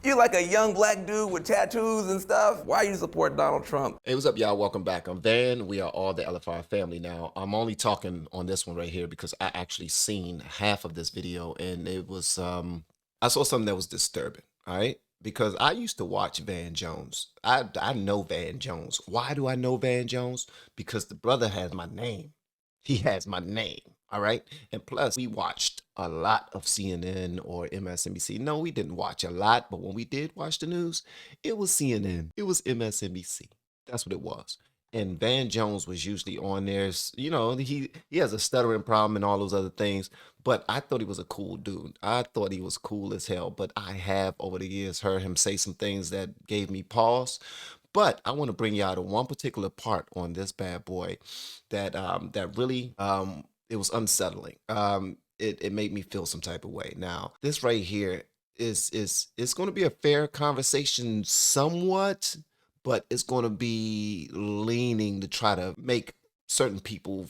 You like a young black dude with tattoos and stuff? Why you support Donald Trump? Hey, what's up, y'all? Welcome back. I'm Van. We are all the LFR family now. I'm only talking on this one right here because I actually seen half of this video, and it was I saw something that was disturbing. All right, because I used to watch Van Jones. I know Van Jones. Why do I know Van Jones? Because the brother has my name. He has my name. All right. And plus, we watched a lot of CNN or MSNBC. No, we didn't watch a lot, but when we did watch the news, it was CNN. It was MSNBC. That's what it was. And Van Jones was usually on there. You know, he has a stuttering problem and all those other things. But I thought he was a cool dude. I thought he was cool as hell. But I have over the years heard him say some things that gave me pause. But I want to bring y'all to one particular part on this bad boy that that really it was unsettling. It made me feel some type of way. Now, this right here is it's going to be a fair conversation somewhat, but it's going to be leaning to try to make certain people,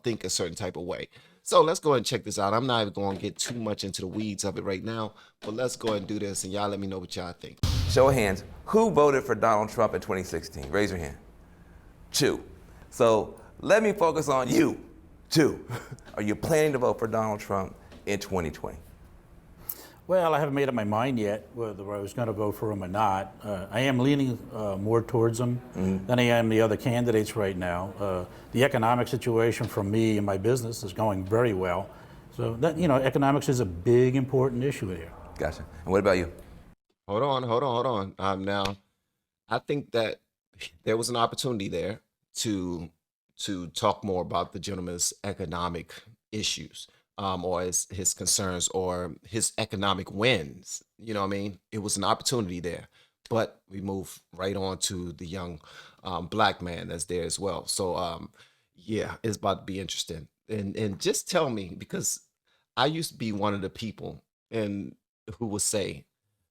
think a certain type of way. So let's go ahead and check this out. I'm not even going to get too much into the weeds of it right now, but let's go ahead and do this, and y'all let me know what y'all think. Show of hands, who voted for Donald Trump in 2016? Raise your hand. 2. So let me focus on you. 2. Are you planning to vote for Donald Trump in 2020? Well, I haven't made up my mind yet whether I was going to vote for him or not. I am leaning more towards him than I am the other candidates right now. The economic situation for me and my business is going very well. So that, economics is a big, important issue here. Gotcha. And what about you? Hold on. Now, I think that there was an opportunity there to talk more about the gentleman's economic issues, or his concerns or his economic wins. You know what I mean? It was an opportunity there, but we move right on to the young black man that's there as well. So yeah, it's about to be interesting. And just tell me, because I used to be one of the people and who would say,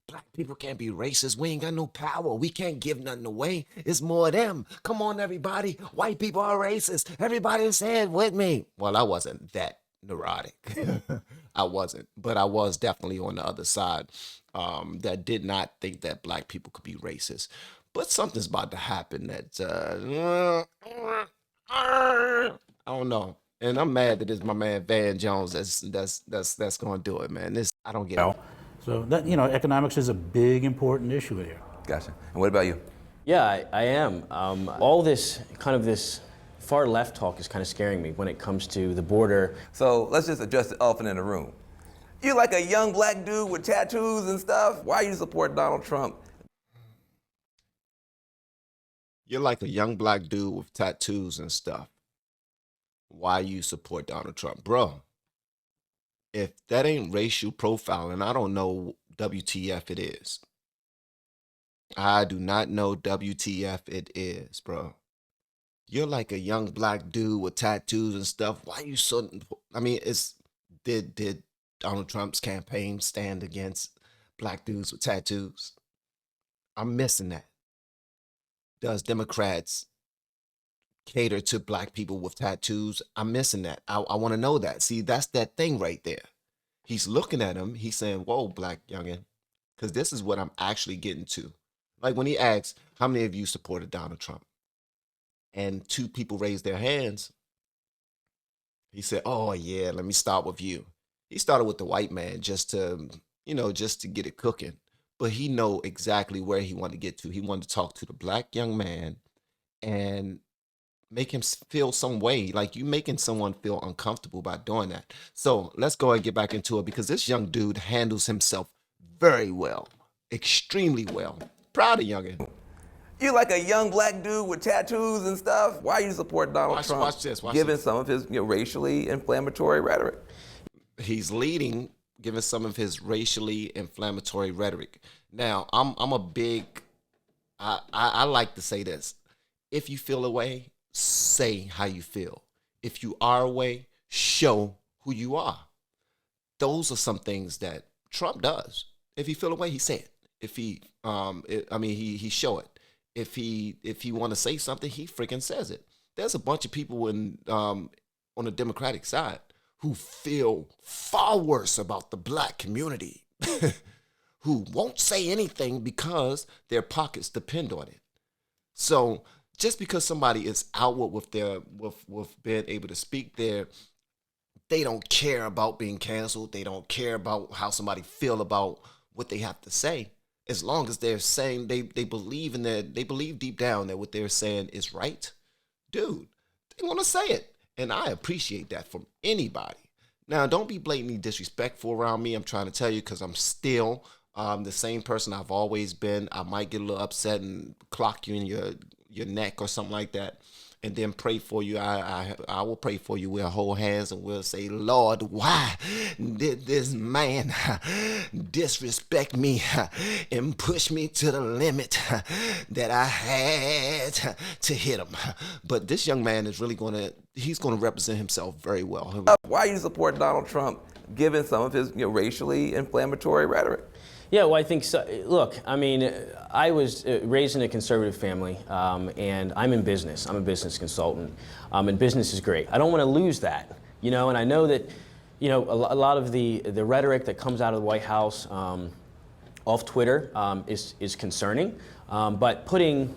black people can't be racist. We ain't got no power. We can't give nothing away. It's more of them. Come on, everybody. White people are racist. Everybody said with me. Well, I wasn't that neurotic. I wasn't. But I was definitely on the other side that did not think that black people could be racist. But something's about to happen that I don't know. And I'm mad that it's my man Van Jones that's going to do it, man. I don't get it. So that, economics is a big, important issue here. Gotcha. And what about you? Yeah, I am. All this far left talk is kind of scaring me when it comes to the border. So let's just address the elephant in the room. You like a young black dude with tattoos and stuff? Why you support Donald Trump? You're like a young black dude with tattoos and stuff. Why you support Donald Trump? Bro, if that ain't racial profiling, I don't know WTF it is. I do not know WTF it is, bro. You're like a young black dude with tattoos and stuff. Why you so... I mean, did Donald Trump's campaign stand against black dudes with tattoos? I'm missing that. Does Democrats cater to black people with tattoos? I'm missing that. I want to know that. See, that's that thing right there. He's looking at him. He's saying, whoa, black youngin', because this is what I'm actually getting to. Like when he asks, how many of you supported Donald Trump? And 2 people raised their hands. He said, oh, yeah, let me start with you. He started with the white man just to get it cooking. But he know exactly where he wanted to get to. He wanted to talk to the black young man and make him feel some way, like you making someone feel uncomfortable by doing that. So let's go and get back into it, because this young dude handles himself very well, extremely well. Proud of youngin'. You like a young black dude with tattoos and stuff? Why you support Donald Trump? Watch this. Given some of his racially inflammatory rhetoric. He's leading, given some of his racially inflammatory rhetoric. Now, I'm a big, I like to say this. If you feel away, say how you feel. If you are away, show who you are. Those are some things that Trump does. If he feel away, he say it. If he, he show it. If he want to say something, he freaking says it. There's a bunch of people on the Democratic side who feel far worse about the black community, who won't say anything because their pockets depend on it. So just because somebody is outward with their with being able to speak there, they don't care about being canceled. They don't care about how somebody feel about what they have to say. As long as they're saying they believe in that, they believe deep down that what they're saying is right, dude, they want to say it. And I appreciate that from anybody. Now, don't be blatantly disrespectful around me. I'm trying to tell you, because I'm still the same person I've always been. I might get a little upset and clock you in your neck or something like that, and then pray for you. I will pray for you. We'll hold hands and we'll say, Lord, why did this man disrespect me and push me to the limit that I had to hit him? But this young man is really he's going to represent himself very well. Why you support Donald Trump, given some of his racially inflammatory rhetoric? Yeah, well, I think so. Look, I mean, I was raised in a conservative family, and I'm in business. I'm a business consultant, and business is great. I don't want to lose that, and I know that, a lot of the rhetoric that comes out of the White House off Twitter is concerning, but putting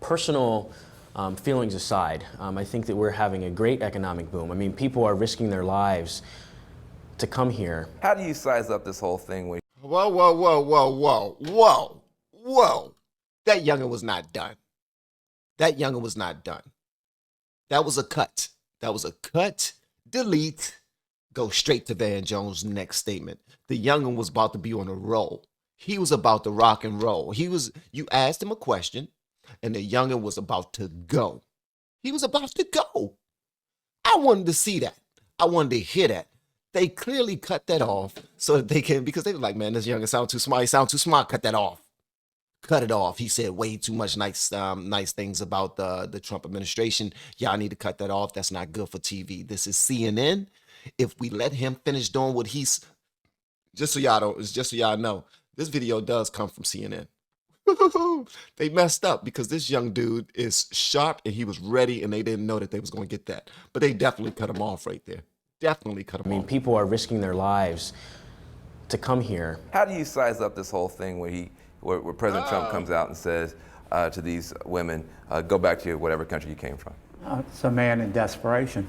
personal feelings aside, I think that we're having a great economic boom. I mean, people are risking their lives to come here. How do you size up this whole thing with Whoa. That youngin' was not done. That was a cut. Delete. Go straight to Van Jones' next statement. The youngin' was about to be on a roll. He was about to rock and roll. You asked him a question, and the youngin' was about to go. He was about to go. I wanted to see that. I wanted to hear that. They clearly cut that off so that they can, because they were like, man, this youngin' sound too smart. He sound too smart. Cut that off. Cut it off. He said way too much nice things about the Trump administration. Y'all need to cut that off. That's not good for TV. This is CNN. If we let him finish doing what just so y'all know, this video does come from CNN. They messed up because this young dude is sharp and he was ready, and they didn't know that they was going to get that. But they definitely cut him off right there. Definitely cut him off. I mean, people are risking their lives to come here. How do you size up this whole thing where President Trump comes out and says to these women, go back to whatever country you came from? It's a man in desperation.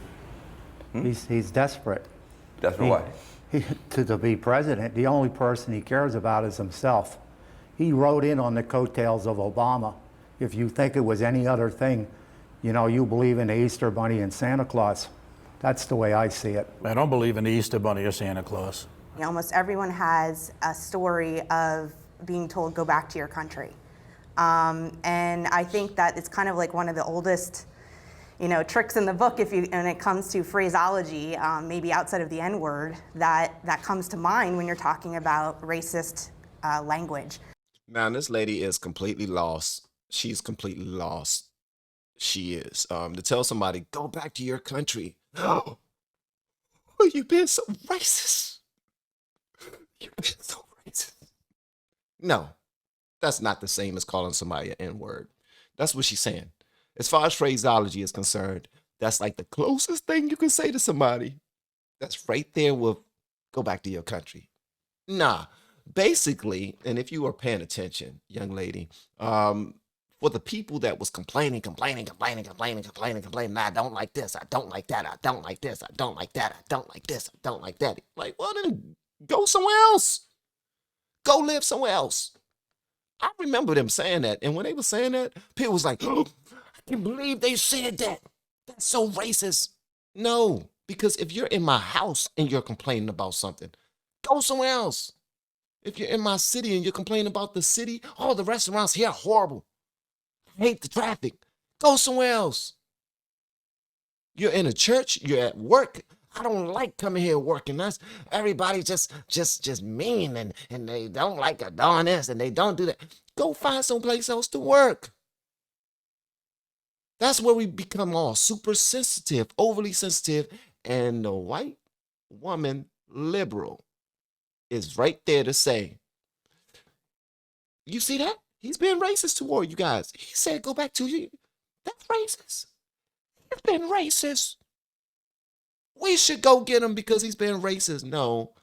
He's desperate. Desperate why? To be president, the only person he cares about is himself. He rode in on the coattails of Obama. If you think it was any other thing, you believe in the Easter Bunny and Santa Claus. That's the way I see it. I don't believe in the Easter Bunny or Santa Claus. Almost everyone has a story of being told, go back to your country. And I think that it's kind of like one of the oldest, tricks in the book when it comes to phraseology, maybe outside of the N-word, that comes to mind when you're talking about racist language. Now, this lady is completely lost. She's completely lost. She is. To tell somebody, go back to your country. Oh, you've been so racist. You've been so racist. No, that's not the same as calling somebody an N-word. That's what she's saying. As far as phraseology is concerned, that's like the closest thing you can say to somebody. That's right there with go back to your country. Nah, basically, and if you were paying attention, young lady, for the people that was complaining, I don't like this, I don't like that, I don't like this, I don't like that, I don't like this, I don't like that. Like, well, then go somewhere else. Go live somewhere else. I remember them saying that, and when they were saying that, people was like, oh, I can't believe they said that. That's so racist. No, because if you're in my house and you're complaining about something, go somewhere else. If you're in my city and you're complaining about the city, oh, the restaurants here are horrible. I hate the traffic. Go somewhere else. You're in a church, you're at work. I don't like coming here working. That's everybody just mean and they don't like a darn this and they don't do that. Go find someplace else to work. That's where we become all super sensitive, overly sensitive, and the white woman liberal is right there to say, you see that? He's being racist toward you guys. He said, go back to you. That's racist. He's been racist. We should go get him because he's been racist. No.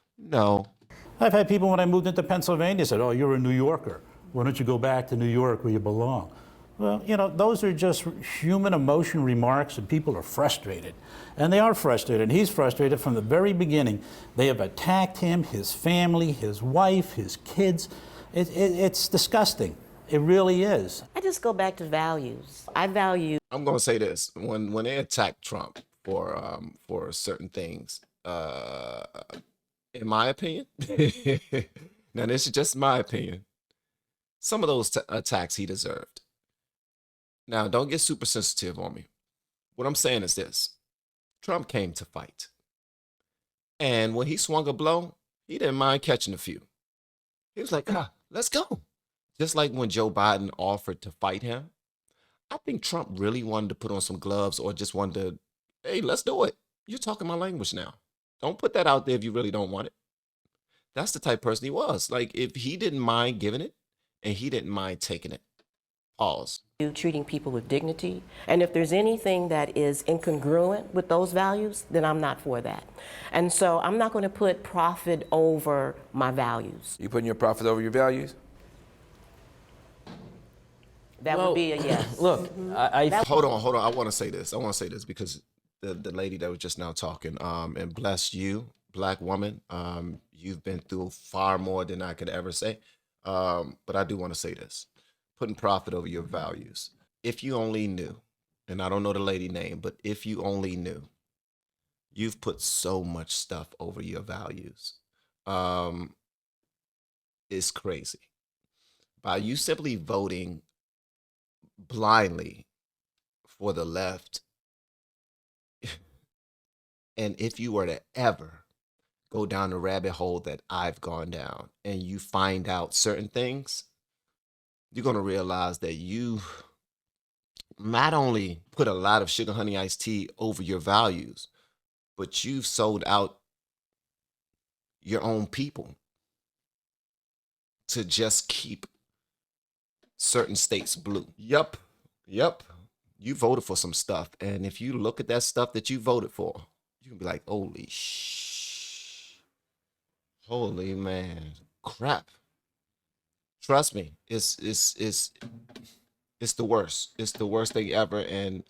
I've had people when I moved into Pennsylvania said, oh, you're a New Yorker. Why don't you go back to New York where you belong? Well, you know, those are just human emotion remarks, and people are frustrated. And they are frustrated, and he's frustrated from the very beginning. They have attacked him, his family, his wife, his kids. It's disgusting. It really is. I just go back to values. I value. I'm gonna say this: when they attack Trump for certain things, in my opinion, now this is just my opinion, some of those attacks he deserved. Now, don't get super sensitive on me. What I'm saying is this: Trump came to fight, and when he swung a blow, he didn't mind catching a few. He was like, let's go. Just like when Joe Biden offered to fight him, I think Trump really wanted to put on some gloves or just wanted to, hey, let's do it. You're talking my language now. Don't put that out there if you really don't want it. That's the type of person he was. Like, if he didn't mind giving it and he didn't mind taking it. Pause. Treating people with dignity. And if there's anything that is incongruent with those values, then I'm not for that. And so I'm not going to put profit over my values. You putting your profit over your values? That would be a yes. Look, Hold on. I want to say this. Because the lady that was just now talking, and bless you, Black woman, you've been through far more than I could ever say. But I do want to say this. Putting profit over your values. If you only knew, and I don't know the lady name, but if you only knew, you've put so much stuff over your values. It's crazy. By you simply voting blindly for the left, and if you were to ever go down the rabbit hole that I've gone down and you find out certain things, you're going to realize that you not only put a lot of sugar honey iced tea over your values, but you've sold out your own people to just keep certain states blue. Yep. You voted for some stuff. And if you look at that stuff that you voted for, you can be like, holy man, crap. Trust me, it's the worst. It's the worst thing ever. And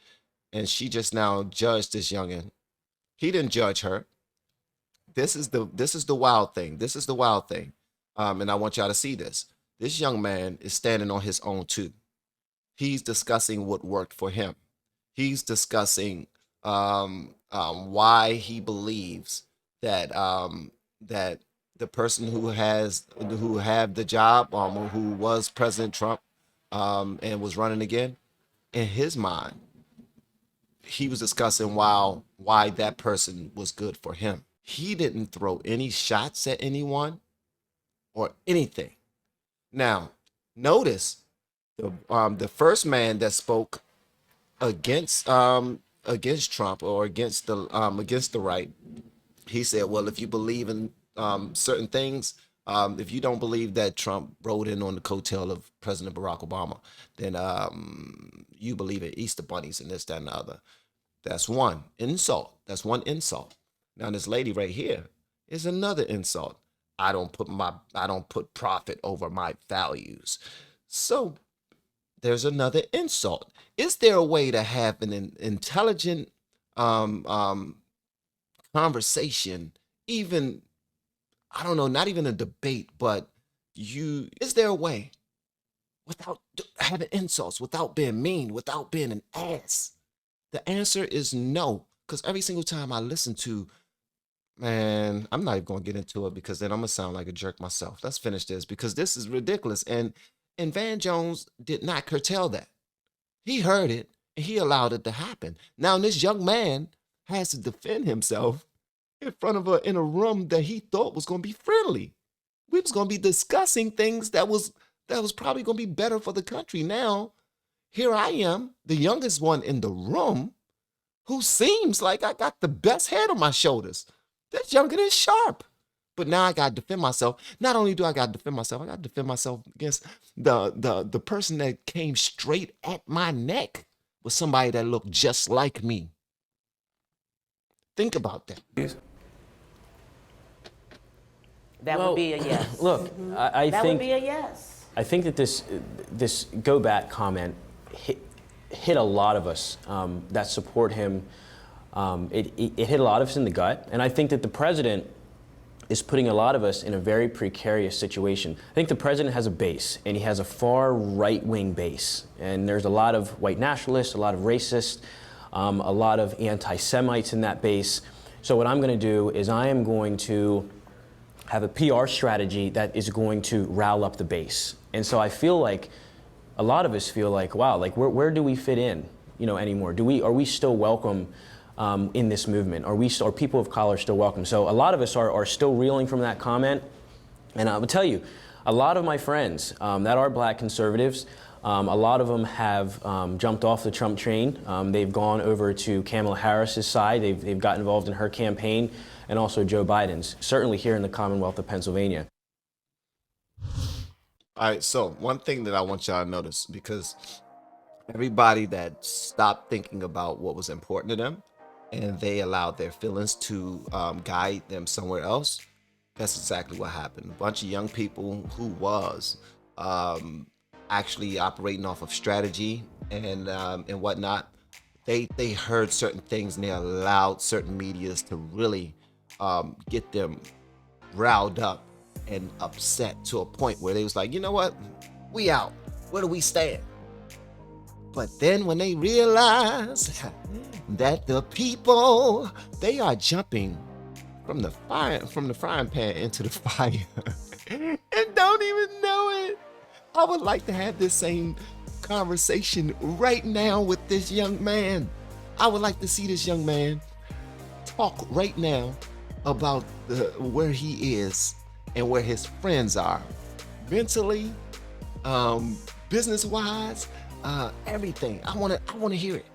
she just now judged this youngin'. He didn't judge her. This is the wild thing. This is the wild thing. And I want y'all to see this. This young man is standing on his own too. He's discussing what worked for him. He's discussing why he believes that that the person who had the job, who was President Trump, and was running again, in his mind, he was discussing why that person was good for him. He didn't throw any shots at anyone or anything. Now, notice the first man that spoke against Trump or against the right, he said, well, if you believe in certain things, if you don't believe that Trump rode in on the coattail of President Barack Obama, then you believe in Easter bunnies and this, that, and the other. That's one insult. Now this lady right here is another insult. I don't put profit over my values. So there's another insult. Is there a way to have an intelligent conversation, even, I don't know, not even a debate, but is there a way without having insults, without being mean, without being an ass? The answer is no, because every single time I listen to, man, I'm not even going to get into it because then I'm going to sound like a jerk myself. Let's finish this because this is ridiculous. And Van Jones did not curtail that. He heard it and he allowed it to happen. Now this young man has to defend himself in front of in a room that he thought was going to be friendly. We was going to be discussing things that was probably going to be better for the country. Now, here I am, the youngest one in the room, who seems like I got the best head on my shoulders. That's younger than Sharp. But now I got to defend myself. Not only do I got to defend myself, I got to defend myself against the person that came straight at my neck was somebody that looked just like me. Think about that. That Well, would be a yes. Look, I That think would be a yes. I think that this go back comment hit a lot of us that support him. It hit a lot of us in the gut, and I think that the president is putting a lot of us in a very precarious situation. I think the president has a base, and he has a far right-wing base, and there's a lot of white nationalists, a lot of racists, a lot of anti-Semites in that base. So what I'm going to do is I am going to have a PR strategy that is going to rile up the base. And so I feel like a lot of us feel like, wow, like where do we fit in, anymore? Are we still welcome in this movement? Are people of color still welcome? So a lot of us are still reeling from that comment. And I will tell you, a lot of my friends that are black conservatives, a lot of them have jumped off the Trump train. They've gone over to Kamala Harris's side. They've got involved in her campaign, and also Joe Biden's, certainly here in the Commonwealth of Pennsylvania. All right, so one thing that I want y'all to notice, because everybody that stopped thinking about what was important to them and they allowed their feelings to guide them somewhere else, that's exactly what happened. A bunch of young people who was actually operating off of strategy and whatnot, they heard certain things and they allowed certain medias to really get them riled up and upset to a point where they was like, you know what, we out, where do we stand? But then when they realize that the people, they are jumping from the frying pan into the fire and don't even know it. I would like to have this same conversation right now with this young man. I would like to see this young man talk right now about where he is and where his friends are, mentally, business-wise, everything. I want to hear it,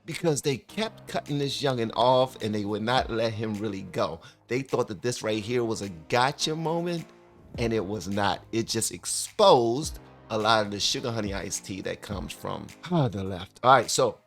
because they kept cutting this youngin' off and they would not let him really go. They thought that this right here was a gotcha moment, and it was not. It just exposed a lot of the sugar honey iced tea that comes from the left. All right, so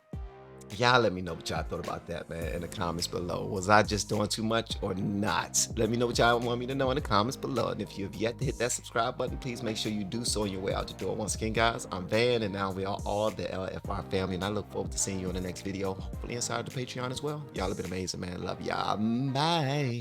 y'all let me know what y'all thought about that, man, in the comments below. Was I just doing too much or not? Let me know what y'all want me to know in the comments below. And if you have yet to hit that subscribe button, please make sure you do so on your way out the door. Once again, guys, I'm Van, and now we are all the LFR family, and I look forward to seeing you in the next video, hopefully inside the Patreon as well. Y'all have been amazing, man. Love y'all. Bye.